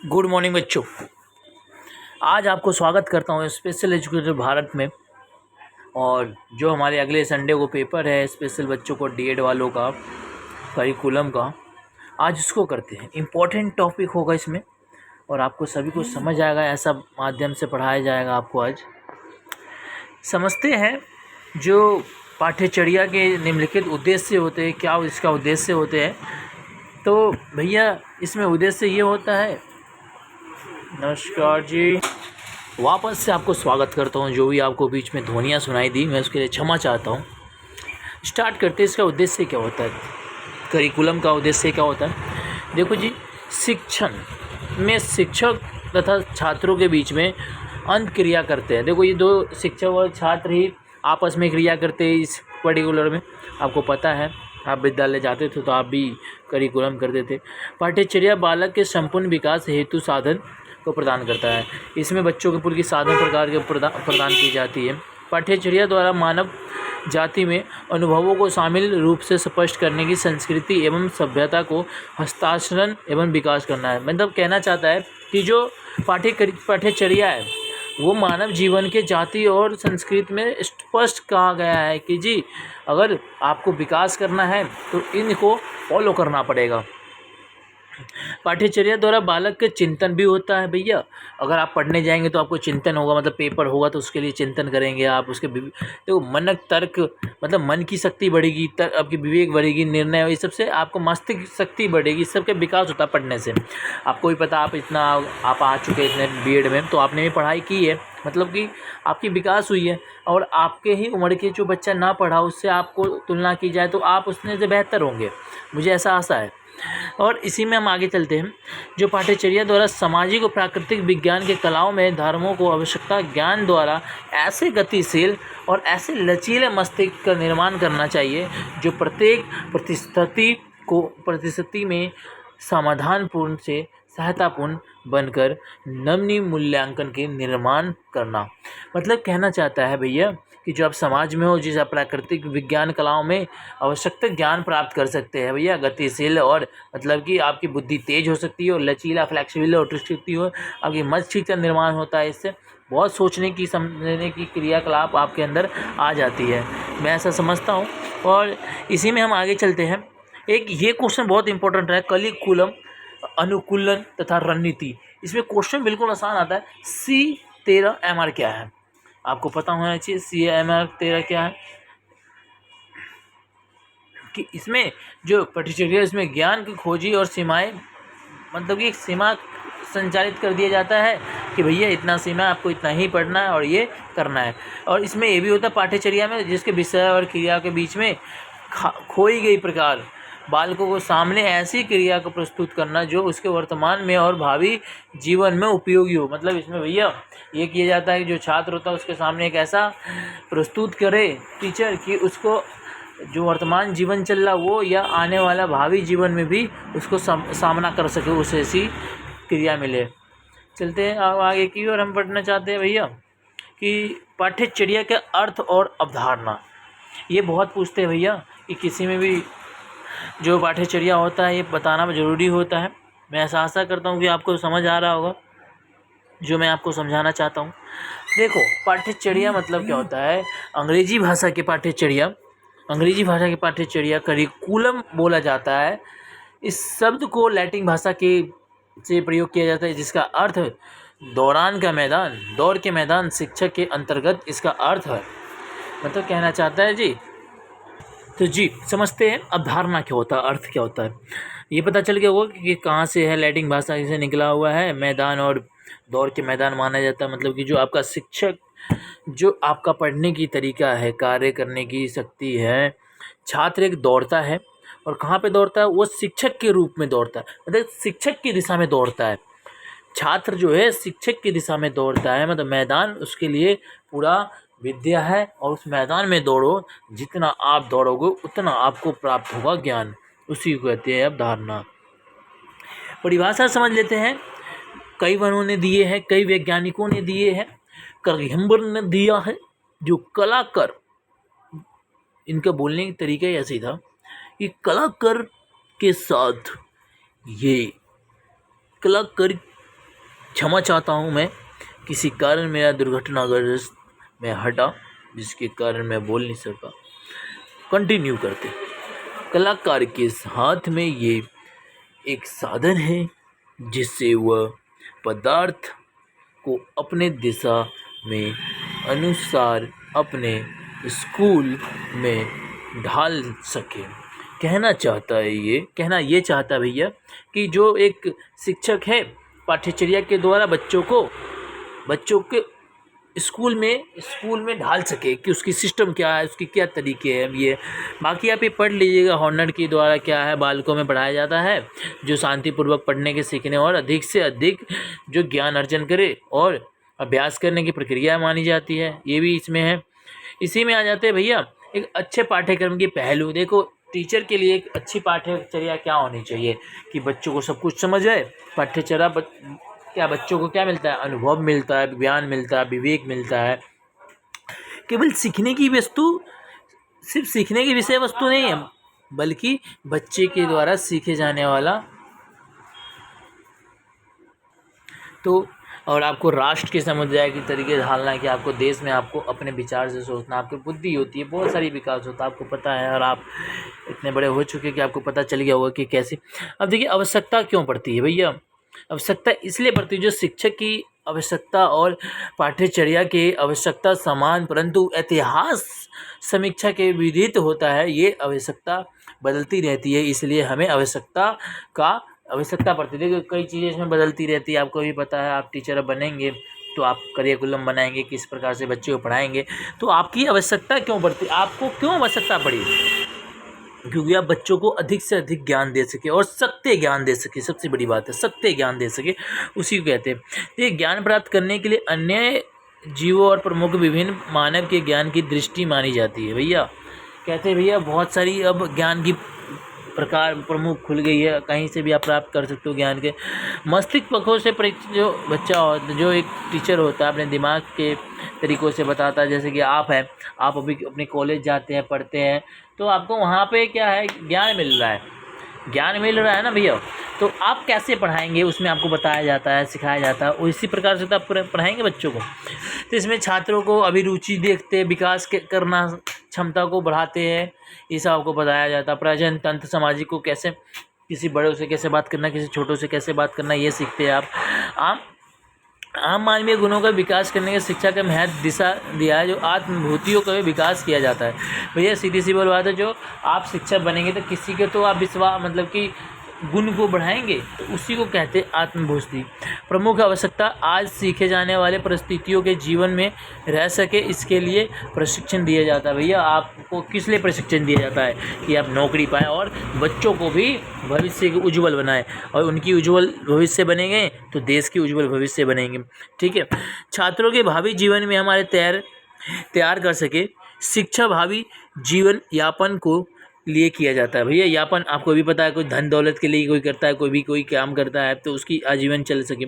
Good morning बच्चों। आज आपको स्वागत करता हूँ स्पेशल एजुकेटर भारत में। और जो हमारे अगले संडे को पेपर है स्पेशल बच्चों को डीएड वालों का करिकुलम का, आज उसको करते हैं। इम्पोर्टेंट टॉपिक होगा इसमें और आपको सभी को समझ आएगा, ऐसा माध्यम से पढ़ाया जाएगा आपको। आज समझते हैं जो पाठ्यचर्या के निम्नलिखित उद्देश्य होते हैं, क्या इसका उद्देश्य होते हैं। तो भैया इसमें उद्देश्य ये होता है। नमस्कार जी, वापस से आपको स्वागत करता हूँ। जो भी आपको बीच में ध्वनियाँ सुनाई दी मैं उसके लिए क्षमा चाहता हूँ। स्टार्ट करते हैं। इसका उद्देश्य क्या होता है, करिकुलम का उद्देश्य क्या होता है। देखो जी, शिक्षण में शिक्षक तथा छात्रों के बीच में अंत क्रिया करते हैं। देखो ये दो शिक्षक और छात्र ही आपस में क्रिया करते हैं। इस पर्टिकुलर में आपको पता है, आप विद्यालय जाते थे तो आप भी करिकुलम करते थे। पाठ्यचर्या बालक के संपूर्ण विकास हेतु साधन को प्रदान करता है। इसमें बच्चों के पूर्व की साधन प्रकार के प्रदान की जाती है। पाठ्यचर्या द्वारा मानव जाति में अनुभवों को शामिल रूप से स्पष्ट करने की संस्कृति एवं सभ्यता को हस्तांतरण एवं विकास करना है। मतलब कहना चाहता है कि जो पाठ्यचर्या है वो मानव जीवन के जाति और संस्कृति में स्पष्ट कहा गया है कि जी अगर आपको विकास करना है तो इनको फॉलो करना पड़ेगा। पाठ्यचर्या द्वारा बालक के चिंतन भी होता है। भैया अगर आप पढ़ने जाएंगे तो आपको चिंतन होगा, मतलब पेपर होगा तो उसके लिए चिंतन करेंगे आप। उसके देखो मनक तर्क, मतलब मन की शक्ति बढ़ेगी, आपकी विवेक बढ़ेगी, निर्णय, इस सबसे आपको मस्तिष्क शक्ति बढ़ेगी। इस सब का विकास होता है पढ़ने से। आपको भी पता, आप आ चुके हैं इतने बीएड में, तो आपने भी पढ़ाई की है, मतलब कि आपकी विकास हुई है। और आपके ही उम्र के जो बच्चा ना पढ़ा उससे आपको तुलना की जाए तो आप उसने से बेहतर होंगे, मुझे ऐसा आशा है। और इसी में हम आगे चलते हैं। जो पाठ्यचर्या द्वारा सामाजिक और प्राकृतिक विज्ञान के कलाओं में धर्मों को आवश्यकता ज्ञान द्वारा ऐसे गतिशील और ऐसे लचीले मस्तिष्क का निर्माण करना चाहिए जो प्रत्येक परिस्थिति में समाधानपूर्ण से सहायतापूर्ण बनकर नमनीय मूल्यांकन के निर्माण करना। मतलब कहना चाहता है भैया कि जो आप समाज में हो, जिस आप प्राकृतिक विज्ञान कलाओं में आवश्यक ज्ञान प्राप्त कर सकते हैं भैया, गतिशील और मतलब कि आपकी बुद्धि तेज हो सकती है और लचीला फ्लैक्सिबल और सकती हो, आपकी मस्तिष्क का निर्माण होता है। इससे बहुत सोचने की समझने की क्रियाकलाप आपके अंदर आ जाती है, मैं ऐसा समझता हूँ। और इसी में हम आगे चलते हैं। एक ये क्वेश्चन बहुत इंपॉर्टेंट है, करिकुलम अनुकूलन तथा रणनीति। इसमें क्वेश्चन बिल्कुल आसान आता है। C13MR क्या है, आपको पता होना चाहिए। CMR13 क्या है कि इसमें जो पाठ्यचर्या, इसमें ज्ञान की खोजी और सीमाएं, मतलब कि एक सीमा संचालित कर दिया जाता है कि भैया इतना सीमा आपको इतना ही पढ़ना है और ये करना है। और इसमें ये भी होता है पाठ्यचर्या में, जिसके विषय और क्रिया के बीच में खोई गई प्रकार बालकों को सामने ऐसी क्रिया को प्रस्तुत करना जो उसके वर्तमान में और भावी जीवन में उपयोगी हो। मतलब इसमें भैया ये किया जाता है कि जो छात्र होता है उसके सामने एक ऐसा प्रस्तुत करे टीचर कि उसको जो वर्तमान जीवन चल रहा वो या आने वाला भावी जीवन में भी उसको सामना कर सके, उसे ऐसी क्रिया मिले। चलते हैं अब आगे की ओर। हम पढ़ना चाहते हैं भैया कि पाठ्यचर्या के अर्थ और अवधारणा। ये बहुत पूछते हैं भैया कि किसी में भी जो पाठ्यचर्या होता है ये बताना ज़रूरी होता है। मैं ऐसा आशा करता हूँ कि आपको समझ आ रहा होगा जो मैं आपको समझाना चाहता हूँ। देखो पाठ्यचर्या मतलब क्या होता है, अंग्रेजी भाषा की पाठ्यचर्या करिकुलम बोला जाता है। इस शब्द को लैटिन भाषा के से प्रयोग किया जाता है, जिसका अर्थ दौर के मैदान शिक्षक के अंतर्गत इसका अर्थ है। मतलब कहना चाहता है जी। तो जी समझते हैं अवधारणा क्या होता है, अर्थ क्या होता है। ये पता चल गया होगा कि कहाँ से है, लैटिन भाषा से निकला हुआ है। मैदान और दौर के मैदान माना जाता है, मतलब कि जो आपका शिक्षक, जो आपका पढ़ने की तरीका है, कार्य करने की शक्ति है। छात्र एक दौड़ता है और कहाँ पे दौड़ता है, वो शिक्षक के रूप में दौड़ता है, मतलब शिक्षक की दिशा में दौड़ता है। छात्र जो है शिक्षक की दिशा में दौड़ता है, मतलब मैदान उसके लिए पूरा विद्या है और उस मैदान में दौड़ो, जितना आप दौड़ोगे उतना आपको प्राप्त होगा ज्ञान। उसी को कहते हैं अवधारणा। परिभाषा समझ लेते हैं। कई वनों ने दिए हैं, कई वैज्ञानिकों ने दिए हैं, करिहम्बर ने दिया है। जो कलाकार, इनका बोलने का तरीका ही ऐसी था कि कलाकार के साथ ये कलाकार क्षमा चाहता हूँ मैं, किसी कारण मेरा दुर्घटनाग्रस्त में हटा, जिसके कारण मैं बोल नहीं सका। कंटिन्यू करते। कलाकार के हाथ में ये एक साधन है जिससे वह पदार्थ को अपने दिशा में अनुसार अपने स्कूल में ढाल सके। कहना ये चाहता है भैया कि जो एक शिक्षक है पाठ्यचर्या के द्वारा बच्चों के स्कूल में ढाल सके कि उसकी सिस्टम क्या है, उसकी क्या तरीके हैं। ये बाकी आप ये पढ़ लीजिएगा हॉर्नर के द्वारा क्या है बालकों में पढ़ाया जाता है, जो शांतिपूर्वक पढ़ने के सीखने और अधिक से अधिक जो ज्ञान अर्जन करे और अभ्यास करने की प्रक्रिया मानी जाती है, ये भी इसमें है। इसी में आ जाते हैं भैया एक अच्छे पाठ्यक्रम की पहलू। देखो टीचर के लिए एक अच्छी पाठ्यचर्या क्या होनी चाहिए कि बच्चों को सब कुछ समझ आए। पाठ्यचर्या क्या बच्चों को क्या मिलता है, अनुभव मिलता है, ज्ञान मिलता है, विवेक मिलता है। केवल सीखने की वस्तु, सिर्फ सीखने की विषय वस्तु नहीं है, बल्कि बच्चे के द्वारा सीखे जाने वाला। तो और आपको राष्ट्र के समुदाय की तरीके ढालना है कि आपको देश में आपको अपने विचार से सोचना, आपकी बुद्धि होती है, बहुत सारी विकास होता है, आपको पता है और आप इतने बड़े हो चुके कि आपको पता चल गया होगा कि कैसे। अब देखिए आवश्यकता क्यों पड़ती है भैया, आवश्यकता इसलिए पड़ती है जो शिक्षक की आवश्यकता और पाठ्यचर्या की आवश्यकता समान, परंतु इतिहास समीक्षा के विपरीत होता है। ये आवश्यकता बदलती रहती है, इसलिए हमें आवश्यकता पड़ती है। देखिए कई चीज़ें इसमें बदलती रहती है, आपको भी पता है। आप टीचर बनेंगे तो आप करिकुलम बनाएंगे, किस प्रकार से बच्चे को पढ़ाएंगे, तो आपकी आवश्यकता क्यों पड़ती, आपको क्यों आवश्यकता पड़ी, क्योंकि आप बच्चों को अधिक से अधिक ज्ञान दे सके और सत्य ज्ञान दे सके। सबसे बड़ी बात है सत्य ज्ञान दे सके, उसी को कहते हैं। ये ज्ञान प्राप्त करने के लिए अन्य जीवों और प्रमुख विभिन्न मानव के ज्ञान की दृष्टि मानी जाती है। भैया कहते हैं भैया बहुत सारी अब ज्ञान की प्रकार प्रमुख खुल गई है, कहीं से भी आप प्राप्त कर सकते हो ज्ञान के। मस्तिष्क पक्षों से जो बच्चा होता, जो एक टीचर होता है अपने दिमाग के तरीक़ों से बताता है। जैसे कि आप हैं, आप अभी अपने कॉलेज जाते हैं, पढ़ते हैं, तो आपको वहाँ पे क्या है ज्ञान मिल रहा है ना भैया, तो आप कैसे पढ़ाएंगे उसमें आपको बताया जाता है, सिखाया जाता है, उसी प्रकार से तो आप पढ़ाएंगे बच्चों को। तो इसमें छात्रों को अभिरुचि देखते विकास करना, क्षमता को बढ़ाते हैं, ये सब आपको बताया जाता है। प्रजनन तंत्र, सामाजिक को कैसे, किसी बड़ों से कैसे बात करना, किसी छोटों से कैसे बात करना, ये सीखते हैं आप। आम मानवीय गुणों का विकास करने की शिक्षा का महत्व दिशा दिया है, जो आत्मभूतियों का भी विकास किया जाता है। भैया सीधी सी बात है, जो आप शिक्षक बनेंगे तो किसी के तो आप विश्वास मतलब कि गुण को बढ़ाएंगे, तो उसी को कहते हैं आत्मभूति। प्रमुख आवश्यकता आज सीखे जाने वाले परिस्थितियों के जीवन में रह सके, इसके लिए प्रशिक्षण दिया जाता है। भैया आपको किस लिए प्रशिक्षण दिया जाता है कि आप नौकरी पाएँ और बच्चों को भी भविष्य को उज्जवल बनाएं, और उनकी उज्जवल भविष्य बनेंगे तो देश की उज्जवल भविष्य बनेंगे। ठीक है, छात्रों के भावी जीवन में हमारे तैयार कर सके। शिक्षा भावी जीवन यापन को लिए किया जाता है। भैया यापन आपको भी पता है, कोई धन दौलत के लिए कोई करता है, कोई काम करता है तो उसकी आजीवन चल सके।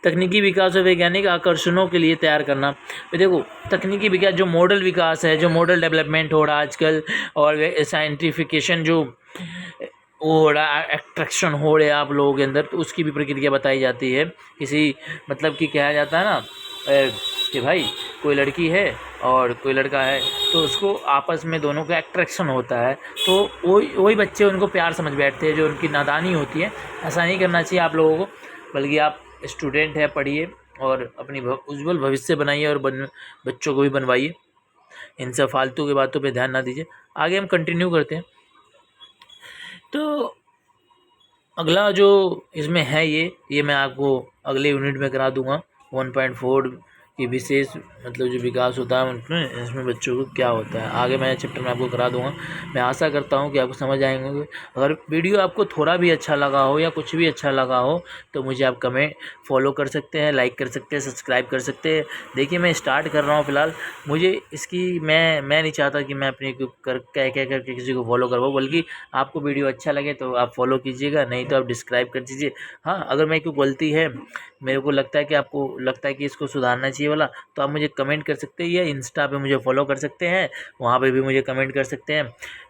तकनीकी विकास और वैज्ञानिक आकर्षणों के लिए तैयार करना। देखो तकनीकी विकास, जो मॉडल विकास है, जो मॉडल डेवलपमेंट हो रहा है आजकल, और साइंटिफिकेशन जो हो रहा है, एट्रैक्शन हो रहे हैं आप लोगों के अंदर, तो उसकी भी प्रक्रिया बताई जाती है। किसी मतलब कि कहा जाता है ना कि भाई कोई लड़की है और कोई लड़का है, तो उसको आपस में दोनों का एट्रैक्शन होता है, तो वही बच्चे उनको प्यार समझ बैठते हैं, जो उनकी नादानी होती है। ऐसा नहीं करना चाहिए आप लोगों को, बल्कि आप स्टूडेंट है, पढ़िए और अपनी उज्जवल भविष्य बनाइए और बच्चों को भी बनवाइए। इन सब फालतू की बातों पे ध्यान ना दीजिए। आगे हम कंटिन्यू करते हैं। तो अगला जो इसमें है ये मैं आपको अगले यूनिट में करा दूंगा। 1.4 की विशेष मतलब जो विकास होता है उनमें, इसमें बच्चों को क्या होता है, आगे मैं चैप्टर में आपको करा दूंगा। मैं आशा करता हूं कि आपको समझ आएंगे। अगर वीडियो आपको थोड़ा भी अच्छा लगा हो या कुछ भी अच्छा लगा हो तो मुझे आप कमेंट फॉलो कर सकते हैं, लाइक कर सकते हैं, सब्सक्राइब कर सकते हैं। देखिए मैं स्टार्ट कर रहा हूँ फ़िलहाल, मुझे इसकी मैं नहीं चाहता कि मैं अपने कह करके किसी को फॉलो करवाऊँ, बल्कि आपको वीडियो अच्छा लगे तो आप फॉलो कीजिएगा, नहीं तो आप डिस्क्राइब कर दीजिए। हाँ, अगर मैं कोई गलती है, मेरे को लगता है कि आपको लगता है कि इसको सुधारना चाहिए, ये वाला, तो आप मुझे कमेंट कर सकते हैं या इंस्टा पे मुझे फॉलो कर सकते हैं, वहाँ पे भी मुझे कमेंट कर सकते हैं।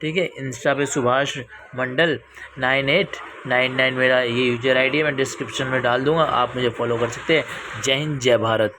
ठीक है, इंस्टा पे सुभाष मंडल 9899 मेरा ये यूजर ID है, मैं डिस्क्रिप्शन में डाल दूँगा, आप मुझे फॉलो कर सकते हैं। जय हिंद, जय भारत।